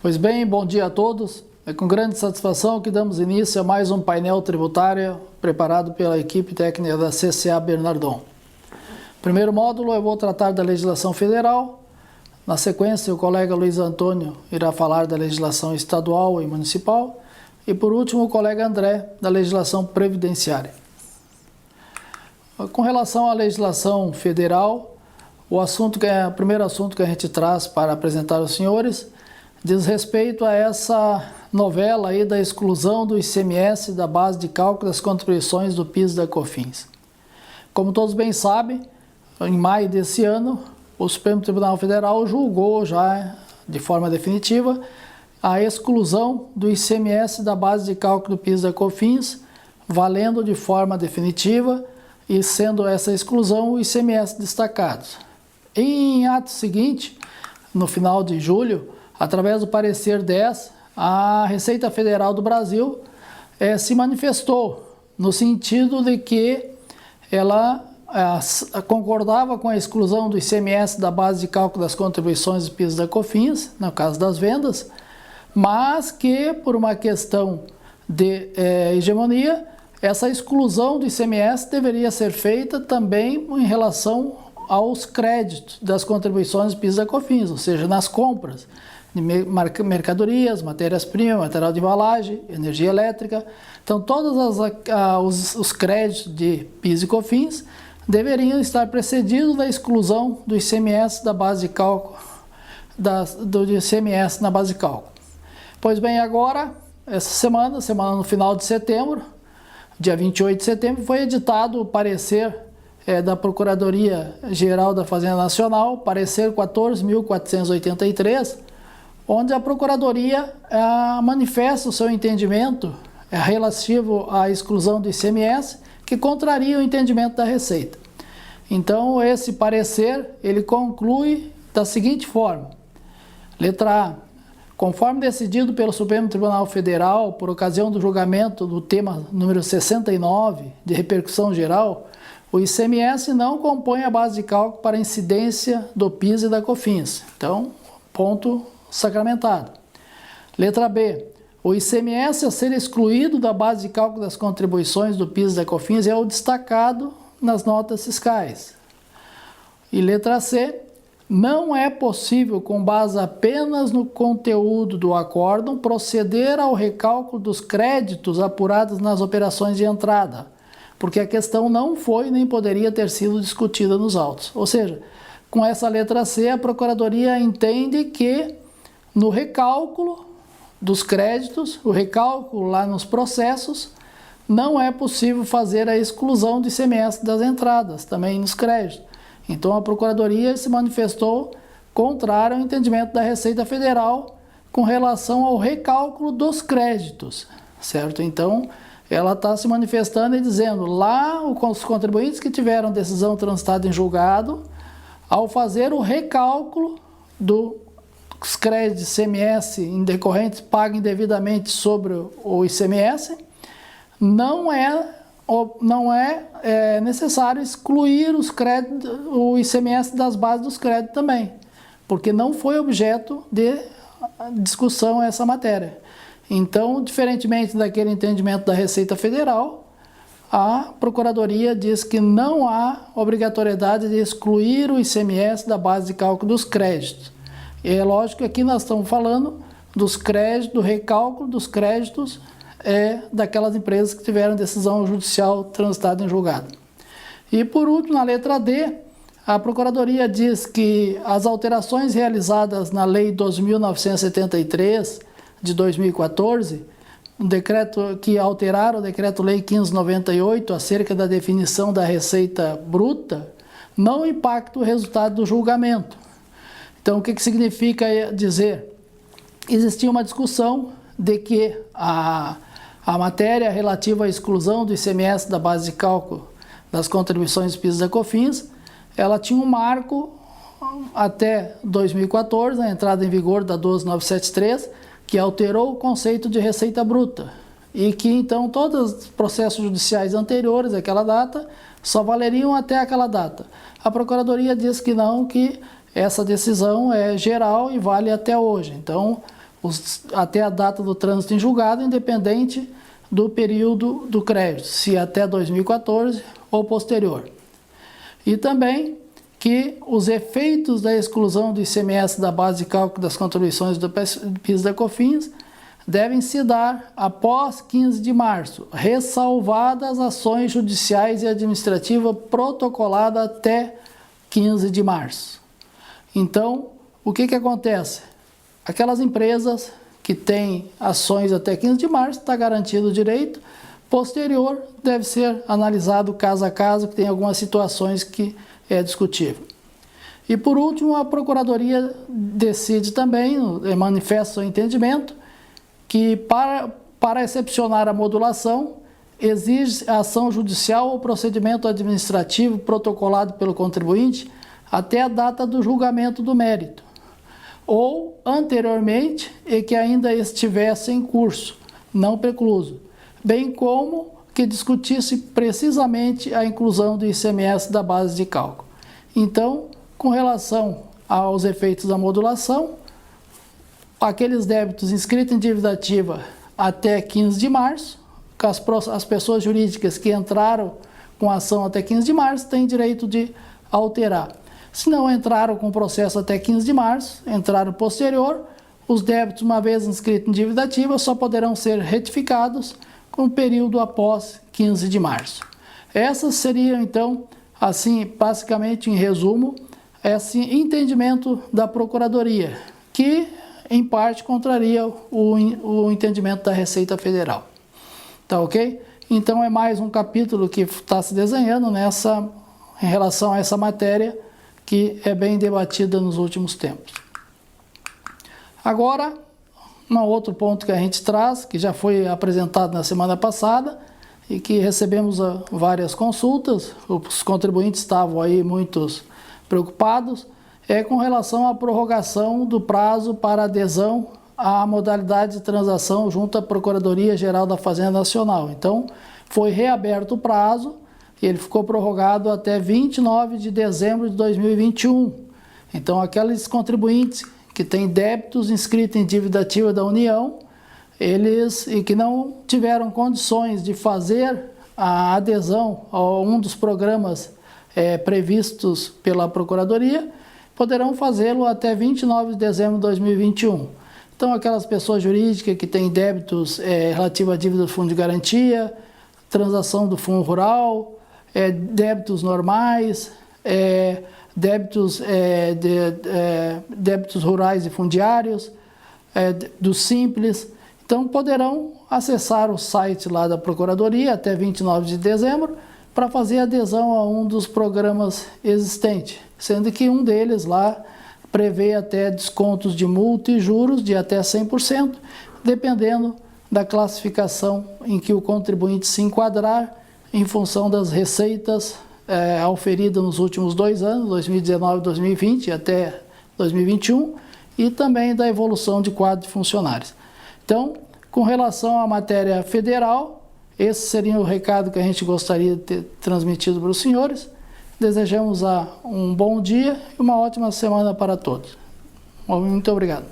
Pois bem, bom dia a todos. É com grande satisfação que damos início a mais um painel tributário preparado pela equipe técnica da CCA Bernardon. Primeiro módulo eu vou tratar da legislação federal. Na sequência, o colega Luiz Antônio irá falar da legislação estadual e municipal. E por último, o colega André, da legislação previdenciária. Com relação à legislação federal, o primeiro assunto que a gente traz para apresentar aos senhores diz respeito a essa novela aí da exclusão do ICMS da base de cálculo das contribuições do PIS e da COFINS. Como todos bem sabem, em maio desse ano, o Supremo Tribunal Federal julgou já de forma definitiva a exclusão do ICMS da base de cálculo do PIS e da COFINS, valendo de forma definitiva e sendo essa exclusão o ICMS destacado. Em ato seguinte, no final de julho, através do parecer 10, a Receita Federal do Brasil se manifestou no sentido de que ela concordava com a exclusão do ICMS da base de cálculo das contribuições do PIS e da COFINS, no caso das vendas, mas que, por uma questão de hegemonia, essa exclusão do ICMS deveria ser feita também em relação aos créditos das contribuições do PIS e da COFINS, ou seja, nas compras de mercadorias, matérias-primas, material de embalagem, energia elétrica. Então, todos os créditos de PIS e COFINS deveriam estar precedidos da exclusão do ICMS da base de cálculo, do ICMS na base de cálculo. Pois bem, agora, essa semana no final de setembro, dia 28 de setembro, foi editado o parecer da Procuradoria-Geral da Fazenda Nacional, parecer 14.483, onde a Procuradoria manifesta o seu entendimento relativo à exclusão do ICMS, que contraria o entendimento da Receita. Então, esse parecer, ele conclui da seguinte forma: letra A. Conforme decidido pelo Supremo Tribunal Federal, por ocasião do julgamento do tema número 69, de repercussão geral, o ICMS não compõe a base de cálculo para incidência do PIS e da COFINS. Então, ponto sacramentado. Letra B. O ICMS a ser excluído da base de cálculo das contribuições do PIS e da COFINS é o destacado nas notas fiscais. E letra C. Não é possível, com base apenas no conteúdo do acórdão, proceder ao recálculo dos créditos apurados nas operações de entrada, porque a questão não foi nem poderia ter sido discutida nos autos. Ou seja, com essa letra C, a Procuradoria entende que no recálculo dos créditos, o recálculo lá nos processos, não é possível fazer a exclusão do ICMS das entradas, também nos créditos. Então a Procuradoria se manifestou contrária ao entendimento da Receita Federal com relação ao recálculo dos créditos, certo? Então ela está se manifestando e dizendo, lá os contribuintes que tiveram decisão transitada em julgado, ao fazer o recálculo dos créditos ICMS indecorrentes pagos indevidamente sobre o ICMS, não é necessário excluir o ICMS das bases dos créditos também, porque não foi objeto de discussão essa matéria. Então, diferentemente daquele entendimento da Receita Federal, a Procuradoria diz que não há obrigatoriedade de excluir o ICMS da base de cálculo dos créditos. E é lógico que aqui nós estamos falando dos créditos, do recálculo dos créditos daquelas empresas que tiveram decisão judicial transitada em julgado. E por último, na letra D, a Procuradoria diz que as alterações realizadas na Lei 2.973 de 2014, um decreto que alteraram o Decreto-Lei 1598 acerca da definição da receita bruta, não impacta o resultado do julgamento. Então, o que significa dizer? Existia uma discussão de que a matéria relativa à exclusão do ICMS da base de cálculo das contribuições do PIS e da COFINS, ela tinha um marco até 2014, a entrada em vigor da 12973, que alterou o conceito de receita bruta e que então todos os processos judiciais anteriores àquela data só valeriam até aquela data. A Procuradoria diz que não, que essa decisão é geral e vale até hoje. Então, até a data do trânsito em julgado, independente do período do crédito, se até 2014 ou posterior. E também que os efeitos da exclusão do ICMS da base de cálculo das contribuições do PIS e da COFINS devem se dar após 15 de março, ressalvadas ações judiciais e administrativas protocoladas até 15 de março. Então, o que acontece? Aquelas empresas que têm ações até 15 de março, está garantido o direito. Posterior, deve ser analisado caso a caso, que tem algumas situações que é discutível. E por último, a Procuradoria decide também, manifesta seu entendimento, que para excepcionar a modulação, exige ação judicial ou procedimento administrativo protocolado pelo contribuinte até a data do julgamento do mérito, ou anteriormente e que ainda estivesse em curso, não precluso, bem como que discutisse precisamente a inclusão do ICMS da base de cálculo. Então, com relação aos efeitos da modulação, aqueles débitos inscritos em dívida ativa até 15 de março, as pessoas jurídicas que entraram com ação até 15 de março têm direito de alterar. Se não entraram com processo até 15 de março, entraram posterior, os débitos, uma vez inscritos em dívida ativa, só poderão ser retificados com o período após 15 de março. Essas seriam, então, assim, basicamente, em resumo, esse entendimento da Procuradoria, que, em parte, contraria o entendimento da Receita Federal. Tá ok? Então, é mais um capítulo que está se desenhando em relação a essa matéria, que é bem debatida nos últimos tempos. Agora, um outro ponto que a gente traz, que já foi apresentado na semana passada e que recebemos várias consultas, os contribuintes estavam aí muitos preocupados, é com relação à prorrogação do prazo para adesão à modalidade de transação junto à Procuradoria-Geral da Fazenda Nacional. Então, foi reaberto o prazo, ele ficou prorrogado até 29 de dezembro de 2021. Então, aqueles contribuintes que têm débitos inscritos em dívida ativa da União, e que não tiveram condições de fazer a adesão a um dos programas previstos pela Procuradoria, poderão fazê-lo até 29 de dezembro de 2021. Então, aquelas pessoas jurídicas que têm débitos relativos à dívida do Fundo de Garantia, transação do Fundo Rural, débitos normais, débitos rurais e fundiários, do Simples. Então, poderão acessar o site lá da Procuradoria até 29 de dezembro para fazer adesão a um dos programas existentes, sendo que um deles lá prevê até descontos de multa e juros de até 100%, dependendo da classificação em que o contribuinte se enquadrar, em função das receitas auferidas nos últimos 2 anos, 2019 e 2020 até 2021, e também da evolução de quadro de funcionários. Então, com relação à matéria federal, esse seria o recado que a gente gostaria de ter transmitido para os senhores. Desejamos um bom dia e uma ótima semana para todos. Muito obrigado.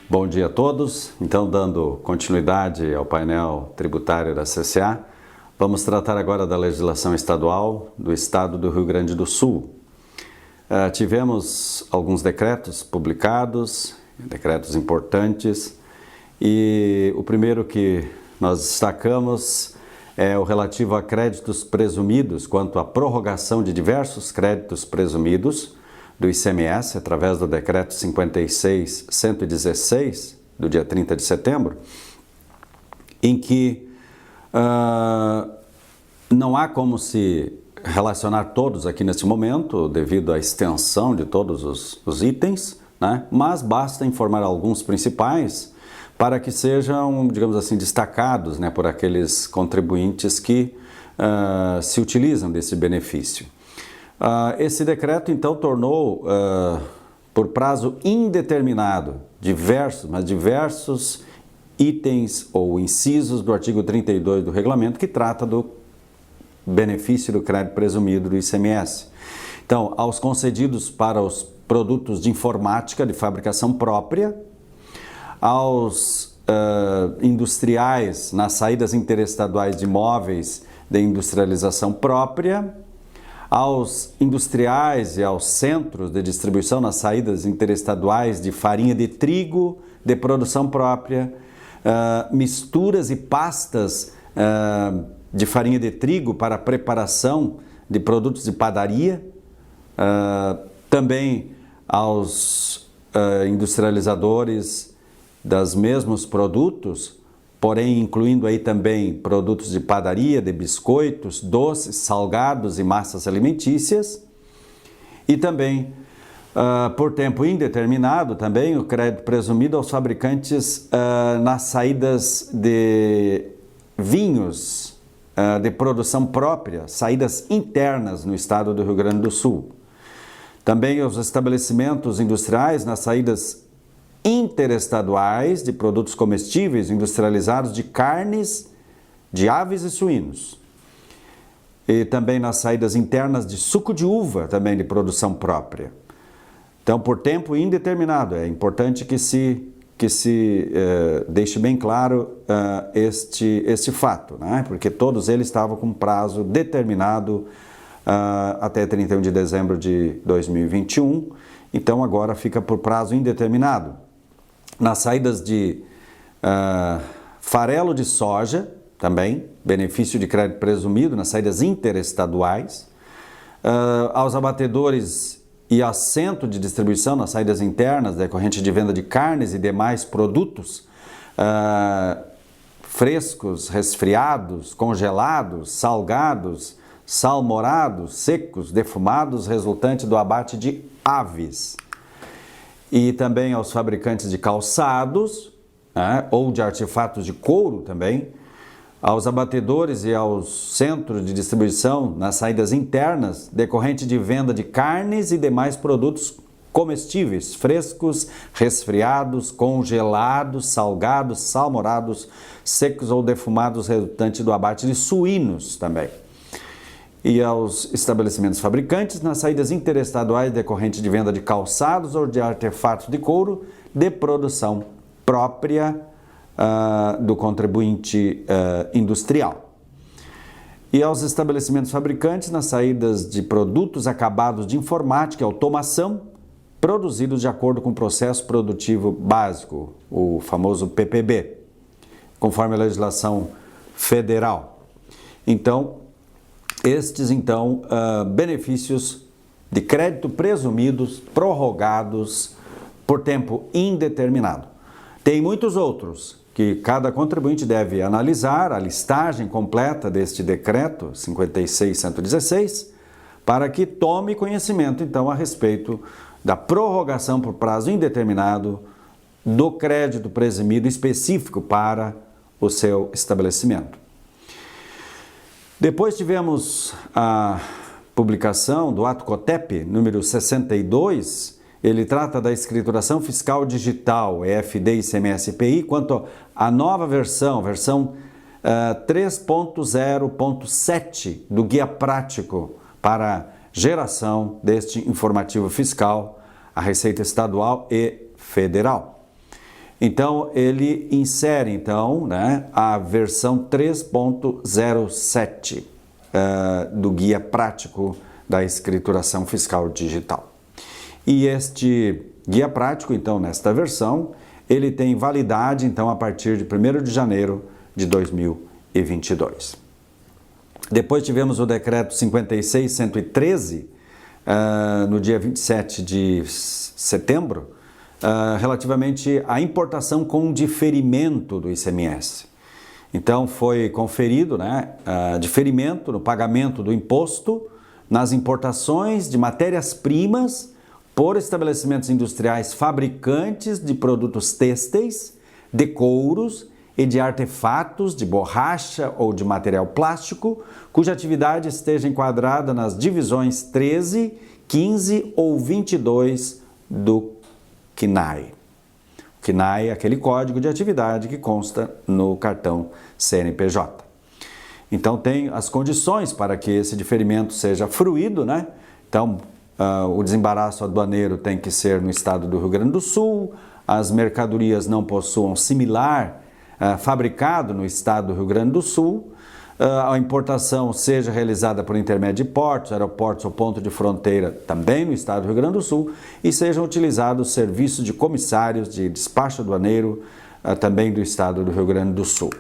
Bom dia a todos. Então, dando continuidade ao painel tributário da CCA, vamos tratar agora da legislação estadual do Estado do Rio Grande do Sul. Tivemos alguns decretos publicados, decretos importantes, e o primeiro que nós destacamos é o relativo a créditos presumidos, quanto à prorrogação de diversos créditos presumidos do ICMS, através do decreto 56.116, do dia 30 de setembro, em que não há como se relacionar todos aqui nesse momento, devido à extensão de todos os itens, né? Mas basta informar alguns principais para que sejam, digamos assim, destacados, né, por aqueles contribuintes que se utilizam desse benefício. Esse decreto, então, tornou por prazo indeterminado diversos itens ou incisos do artigo 32 do regulamento que trata do benefício do crédito presumido do ICMS. Então, aos concedidos para os produtos de informática de fabricação própria, aos industriais nas saídas interestaduais de imóveis de industrialização própria, aos industriais e aos centros de distribuição nas saídas interestaduais de farinha de trigo de produção própria, misturas e pastas de farinha de trigo para preparação de produtos de padaria, também aos industrializadores dos mesmos produtos, porém incluindo aí também produtos de padaria, de biscoitos, doces, salgados e massas alimentícias, e também por tempo indeterminado também o crédito presumido aos fabricantes nas saídas de vinhos de produção própria, saídas internas no estado do Rio Grande do Sul. Também aos estabelecimentos industriais nas saídas interestaduais de produtos comestíveis industrializados de carnes de aves e suínos. E também nas saídas internas de suco de uva, também de produção própria. Então, por tempo indeterminado, é importante que se deixe bem claro este fato, né? Porque todos eles estavam com prazo determinado até 31 de dezembro de 2021, então agora fica por prazo indeterminado. Nas saídas de farelo de soja, também, benefício de crédito presumido nas saídas interestaduais, aos abatedores e a centro de distribuição nas saídas internas decorrente de venda de carnes e demais produtos frescos, resfriados, congelados, salgados, salmourados, secos, defumados, resultante do abate de aves. E também aos fabricantes de calçados, né, ou de artefatos de couro também, aos abatedores e aos centros de distribuição nas saídas internas, decorrente de venda de carnes e demais produtos comestíveis, frescos, resfriados, congelados, salgados, salmourados, secos ou defumados, resultante do abate de suínos também. E aos estabelecimentos fabricantes nas saídas interestaduais decorrente de venda de calçados ou de artefatos de couro de produção própria do contribuinte industrial. E aos estabelecimentos fabricantes nas saídas de produtos acabados de informática e automação produzidos de acordo com o processo produtivo básico, o famoso PPB, conforme a legislação federal. Então, estes, benefícios de crédito presumidos, prorrogados por tempo indeterminado. Tem muitos outros que cada contribuinte deve analisar a listagem completa deste decreto 56.116 para que tome conhecimento, então, a respeito da prorrogação por prazo indeterminado do crédito presumido específico para o seu estabelecimento. Depois tivemos a publicação do ato COTEP número 62, ele trata da escrituração fiscal digital, EFD ICMS IPI, quanto à nova versão 3.0.7 do Guia Prático para geração deste informativo fiscal à Receita Estadual e Federal. Então, ele insere, a versão 3.07 do Guia Prático da Escrituração Fiscal Digital. E este Guia Prático, nesta versão, ele tem validade, a partir de 1º de janeiro de 2022. Depois tivemos o Decreto 56.113, no dia 27 de setembro, relativamente à importação com diferimento do ICMS. Então, foi conferido diferimento no pagamento do imposto nas importações de matérias-primas por estabelecimentos industriais fabricantes de produtos têxteis, de couros e de artefatos de borracha ou de material plástico, cuja atividade esteja enquadrada nas divisões 13, 15 ou 22 do CNAE. O CNAE é aquele código de atividade que consta no cartão CNPJ. Então tem as condições para que esse diferimento seja fruído, né? Então o desembaraço aduaneiro tem que ser no estado do Rio Grande do Sul, as mercadorias não possuam similar fabricado no estado do Rio Grande do Sul, a importação seja realizada por intermédio de portos, aeroportos ou ponto de fronteira também no estado do Rio Grande do Sul e sejam utilizados serviços de comissários de despacho aduaneiro também do estado do Rio Grande do Sul.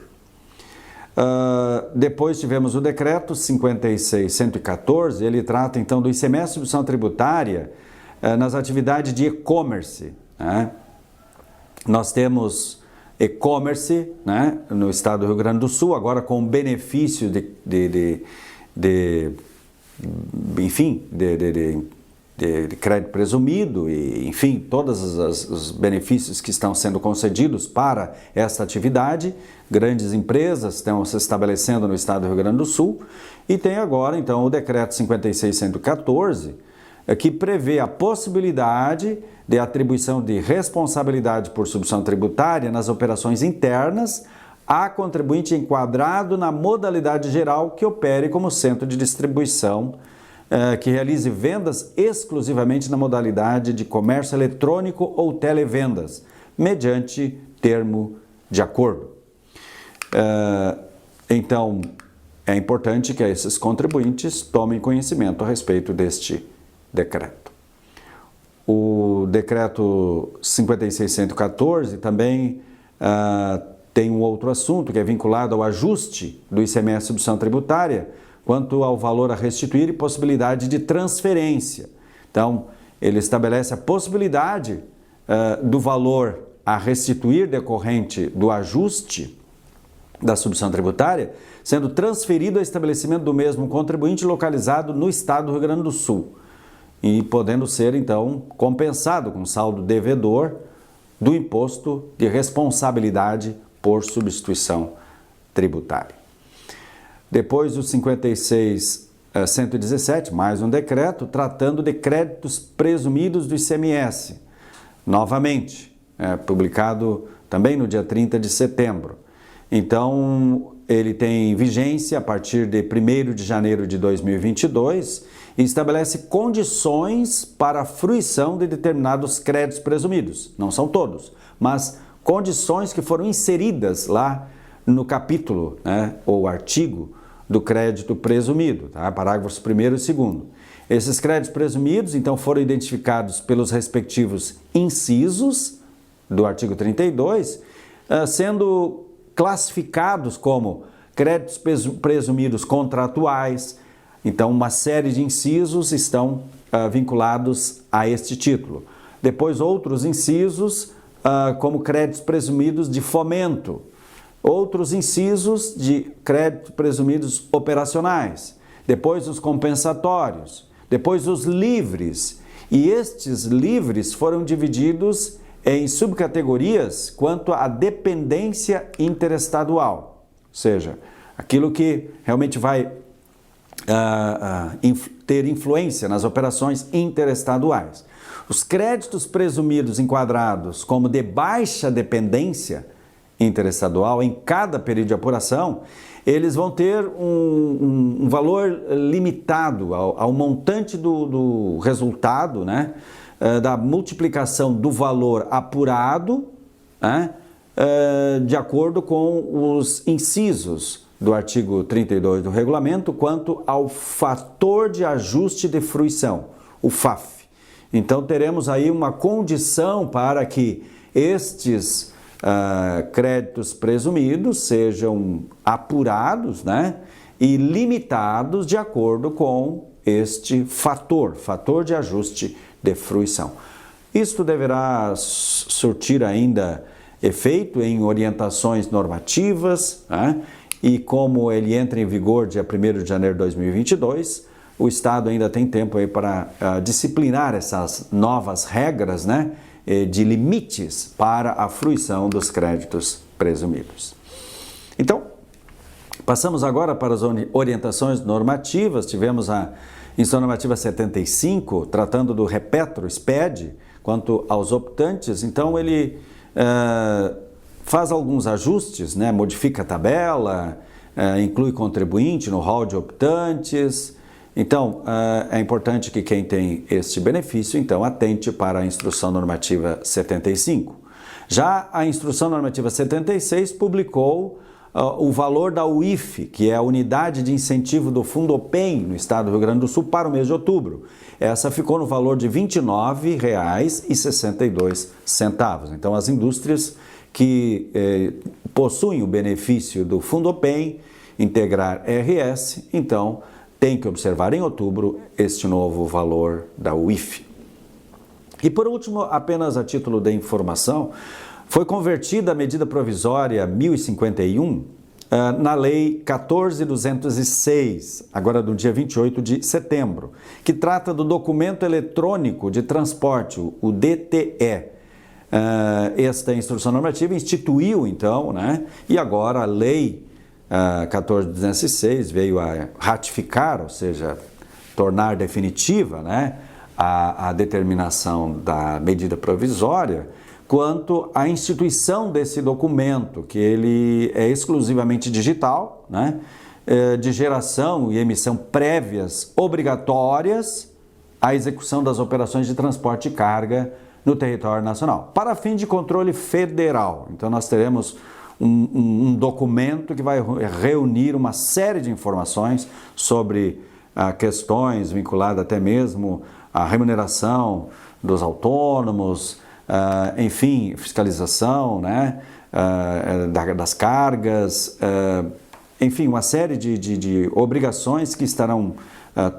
Depois tivemos o decreto 56.114, ele trata então do ICMS e substituição tributária nas atividades de e-commerce, né? Nós temos e-commerce, né, no estado do Rio Grande do Sul, agora com benefício de crédito presumido e, enfim, todos os benefícios que estão sendo concedidos para esta atividade. Grandes empresas estão se estabelecendo no estado do Rio Grande do Sul e tem agora, então, o decreto 56.114, que prevê a possibilidade de atribuição de responsabilidade por substituição tributária nas operações internas a contribuinte enquadrado na modalidade geral que opere como centro de distribuição, que realize vendas exclusivamente na modalidade de comércio eletrônico ou televendas, mediante termo de acordo. Então, é importante que esses contribuintes tomem conhecimento a respeito deste decreto. O decreto 56.114 também tem um outro assunto que é vinculado ao ajuste do ICMS e substituição tributária quanto ao valor a restituir e possibilidade de transferência. Então, ele estabelece a possibilidade do valor a restituir decorrente do ajuste da substituição tributária sendo transferido ao estabelecimento do mesmo contribuinte localizado no estado do Rio Grande do Sul e podendo ser, então, compensado com saldo devedor do imposto de responsabilidade por substituição tributária. Depois o 56.117, mais um decreto, tratando de créditos presumidos do ICMS, novamente, publicado também no dia 30 de setembro. Então, ele tem vigência a partir de 1º de janeiro de 2022 e estabelece condições para a fruição de determinados créditos presumidos. Não são todos, mas condições que foram inseridas lá no capítulo, né, ou artigo do crédito presumido, tá? Parágrafos 1º e 2º. Esses créditos presumidos, então, foram identificados pelos respectivos incisos do artigo 32, sendo classificados como créditos presumidos contratuais. Então, uma série de incisos estão vinculados a este título. Depois, outros incisos, como créditos presumidos de fomento. Outros incisos de créditos presumidos operacionais. Depois, os compensatórios. Depois, os livres. E estes livres foram divididos em subcategorias quanto à dependência interestadual. Ou seja, aquilo que realmente vai ter influência nas operações interestaduais. Os créditos presumidos enquadrados como de baixa dependência interestadual em cada período de apuração, eles vão ter um valor limitado ao montante do resultado, né, da multiplicação do valor apurado, né, de acordo com os incisos do artigo 32 do regulamento quanto ao fator de ajuste de fruição, o FAF. Então teremos aí uma condição para que estes créditos presumidos sejam apurados, né, e limitados de acordo com este fator de ajuste de fruição. Isto deverá surtir ainda efeito em orientações normativas, né? E como ele entra em vigor dia 1º de janeiro de 2022, o Estado ainda tem tempo aí para disciplinar essas novas regras, né, de limites para a fruição dos créditos presumidos. Então, passamos agora para as orientações normativas. Tivemos a Instrução Normativa 75, tratando do Repetro SPED, quanto aos optantes, então ele faz alguns ajustes, né? Modifica a tabela, inclui contribuinte no rol de optantes. Então, é importante que quem tem este benefício, então, atente para a Instrução Normativa 75. Já a Instrução Normativa 76 publicou o valor da UIF, que é a Unidade de Incentivo do Fundopem no estado do Rio Grande do Sul, para o mês de outubro. Essa ficou no valor de R$ 29,62. Então, as indústrias que possuem o benefício do Fundopem, integrar RS, então, tem que observar em outubro este novo valor da UIF. E por último, apenas a título de informação, foi convertida a medida provisória 1051 na Lei 14.206, agora do dia 28 de setembro, que trata do documento eletrônico de transporte, o DTE. Esta instrução normativa instituiu, então, né, e agora a Lei 14.206 veio a ratificar, ou seja, tornar definitiva, né, a determinação da medida provisória quanto à instituição desse documento, que ele é exclusivamente digital, né, de geração e emissão prévias obrigatórias à execução das operações de transporte e carga no território nacional, para fim de controle federal. Então nós teremos um documento que vai reunir uma série de informações sobre questões vinculadas até mesmo à remuneração dos autônomos, enfim, fiscalização, né, das cargas, enfim, uma série de obrigações que estarão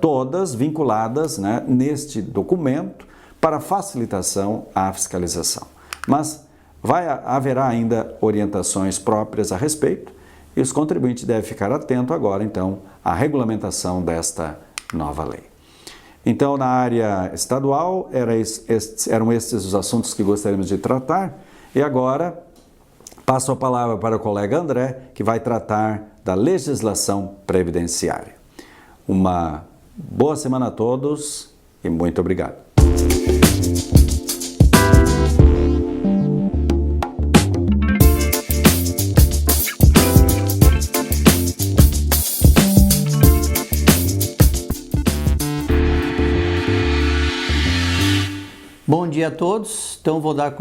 todas vinculadas, né, neste documento para facilitação à fiscalização. Mas haverá ainda orientações próprias a respeito e os contribuintes devem ficar atentos agora, então, à regulamentação desta nova lei. Então, na área estadual, eram estes os assuntos que gostaríamos de tratar. E agora, passo a palavra para o colega André, que vai tratar da legislação previdenciária. Uma boa semana a todos e muito obrigado. Bom dia a todos, então vou dar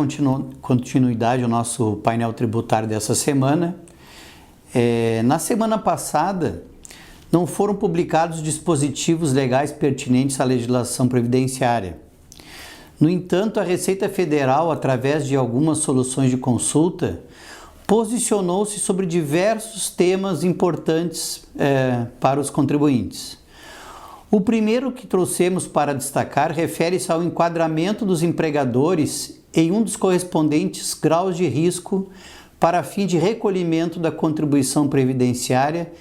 continuidade ao nosso painel tributário dessa semana. Na semana passada, não foram publicados dispositivos legais pertinentes à legislação previdenciária. No entanto, a Receita Federal, através de algumas soluções de consulta, posicionou-se sobre diversos temas importantes para os contribuintes. O primeiro que trouxemos para destacar refere-se ao enquadramento dos empregadores em um dos correspondentes graus de risco para fim de recolhimento da contribuição previdenciária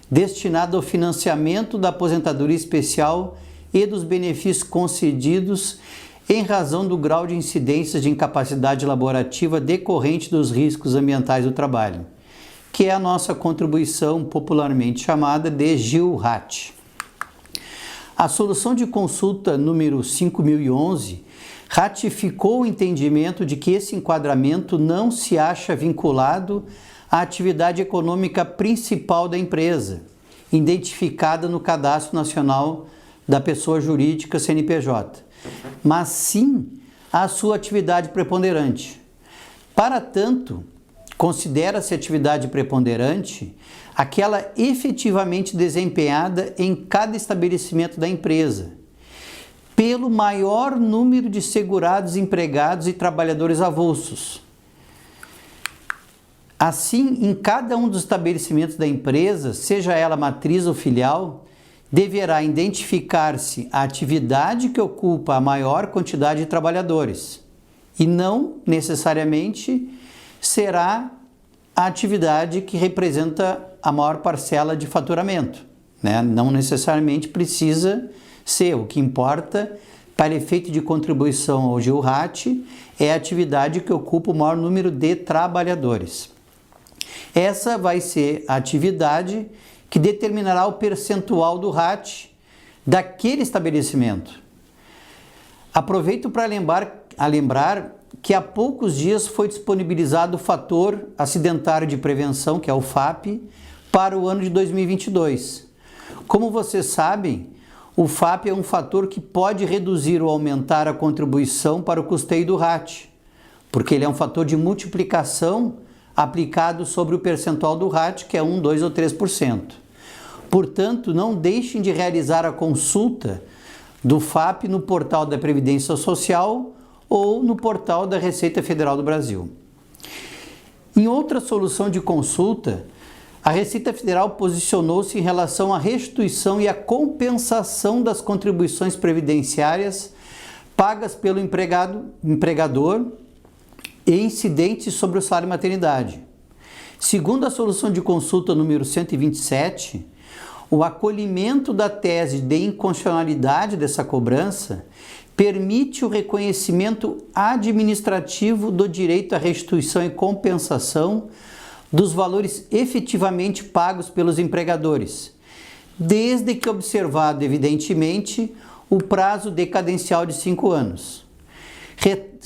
destinada ao financiamento da aposentadoria especial e dos benefícios concedidos em razão do grau de incidência de incapacidade laborativa decorrente dos riscos ambientais do trabalho, que é a nossa contribuição popularmente chamada de GIL-RAT. A solução de consulta número 5011 ratificou o entendimento de que esse enquadramento não se acha vinculado à atividade econômica principal da empresa, identificada no Cadastro Nacional da Pessoa Jurídica CNPJ, mas sim à sua atividade preponderante. Para tanto, considera-se atividade preponderante aquela efetivamente desempenhada em cada estabelecimento da empresa, pelo maior número de segurados, empregados e trabalhadores avulsos. Assim, em cada um dos estabelecimentos da empresa, seja ela matriz ou filial, deverá identificar-se a atividade que ocupa a maior quantidade de trabalhadores e não necessariamente será a atividade que representa a maior parcela de faturamento, né? Não necessariamente precisa ser. O que importa para efeito de contribuição ao GIL-RAT é a atividade que ocupa o maior número de trabalhadores. Essa vai ser a atividade que determinará o percentual do RAT daquele estabelecimento. Aproveito para lembrar a lembrar que há poucos dias foi disponibilizado o fator acidentário de prevenção, que é o FAP, para o ano de 2022. Como vocês sabem, o FAP é um fator que pode reduzir ou aumentar a contribuição para o custeio do RAT, porque ele é um fator de multiplicação aplicado sobre o percentual do RAT, que é 1, 2 ou 3%. Portanto, não deixem de realizar a consulta do FAP no portal da Previdência Social ou no portal da Receita Federal do Brasil. Em outra solução de consulta, a Receita Federal posicionou-se em relação à restituição e à compensação das contribuições previdenciárias pagas pelo empregador e incidentes sobre o salário maternidade. Segundo a solução de consulta número 127, o acolhimento da tese de inconstitucionalidade dessa cobrança permite o reconhecimento administrativo do direito à restituição e compensação dos valores efetivamente pagos pelos empregadores, desde que observado, evidentemente, o prazo decadencial de 5 anos.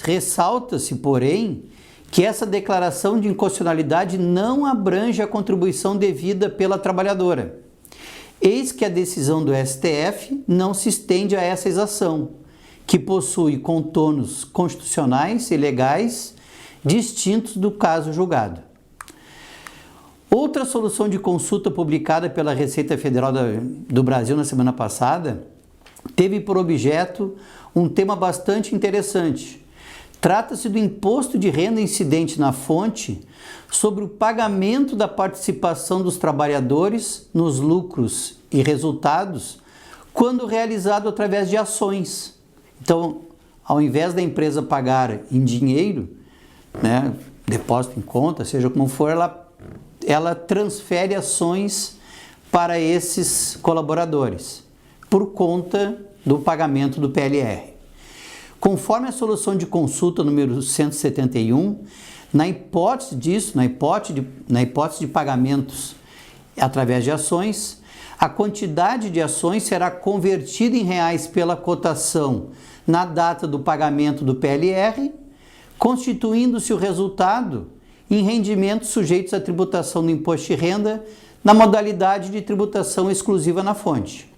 Ressalta-se, porém, que essa declaração de inconstitucionalidade não abrange a contribuição devida pela trabalhadora. Eis que a decisão do STF não se estende a essa exação, que possui contornos constitucionais e legais distintos do caso julgado. Outra solução de consulta publicada pela Receita Federal do Brasil na semana passada teve por objeto um tema bastante interessante. Trata-se do imposto de renda incidente na fonte sobre o pagamento da participação dos trabalhadores nos lucros e resultados quando realizado através de ações. Então, ao invés da empresa pagar em dinheiro, né, depósito em conta, seja como for, ela transfere ações para esses colaboradores por conta do pagamento do PLR. Conforme a solução de consulta número 171, na hipótese de pagamentos através de ações, a quantidade de ações será convertida em reais pela cotação na data do pagamento do PLR, constituindo-se o resultado em rendimentos sujeitos à tributação do imposto de renda na modalidade de tributação exclusiva na fonte.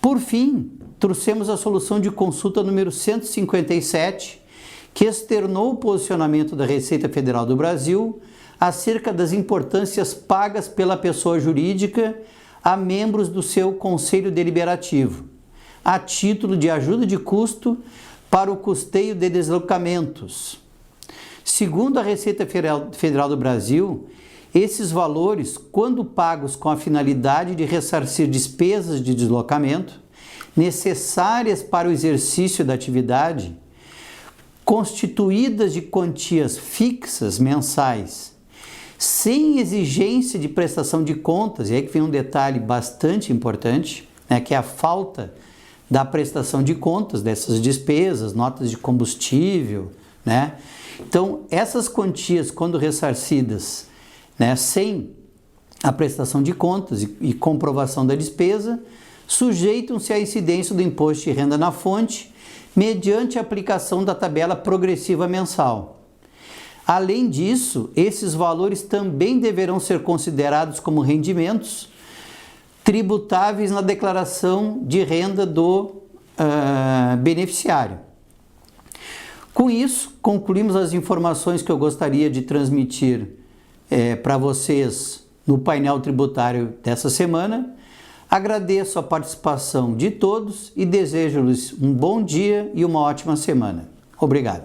Por fim, trouxemos a solução de consulta número 157, que externou o posicionamento da Receita Federal do Brasil acerca das importâncias pagas pela pessoa jurídica a membros do seu Conselho Deliberativo, a título de ajuda de custo para o custeio de deslocamentos. Segundo a Receita Federal do Brasil, esses valores, quando pagos com a finalidade de ressarcir despesas de deslocamento necessárias para o exercício da atividade, constituídas de quantias fixas mensais, sem exigência de prestação de contas, e aí que vem um detalhe bastante importante, né, que é a falta da prestação de contas dessas despesas, notas de combustível, né? Então, essas quantias, quando ressarcidas, né, sem a prestação de contas e comprovação da despesa, sujeitam-se à incidência do imposto de renda na fonte, mediante a aplicação da tabela progressiva mensal. Além disso, esses valores também deverão ser considerados como rendimentos tributáveis na declaração de renda do beneficiário. Com isso, concluímos as informações que eu gostaria de transmitir para vocês no painel tributário dessa semana. Agradeço a participação de todos e desejo-lhes um bom dia e uma ótima semana. Obrigado.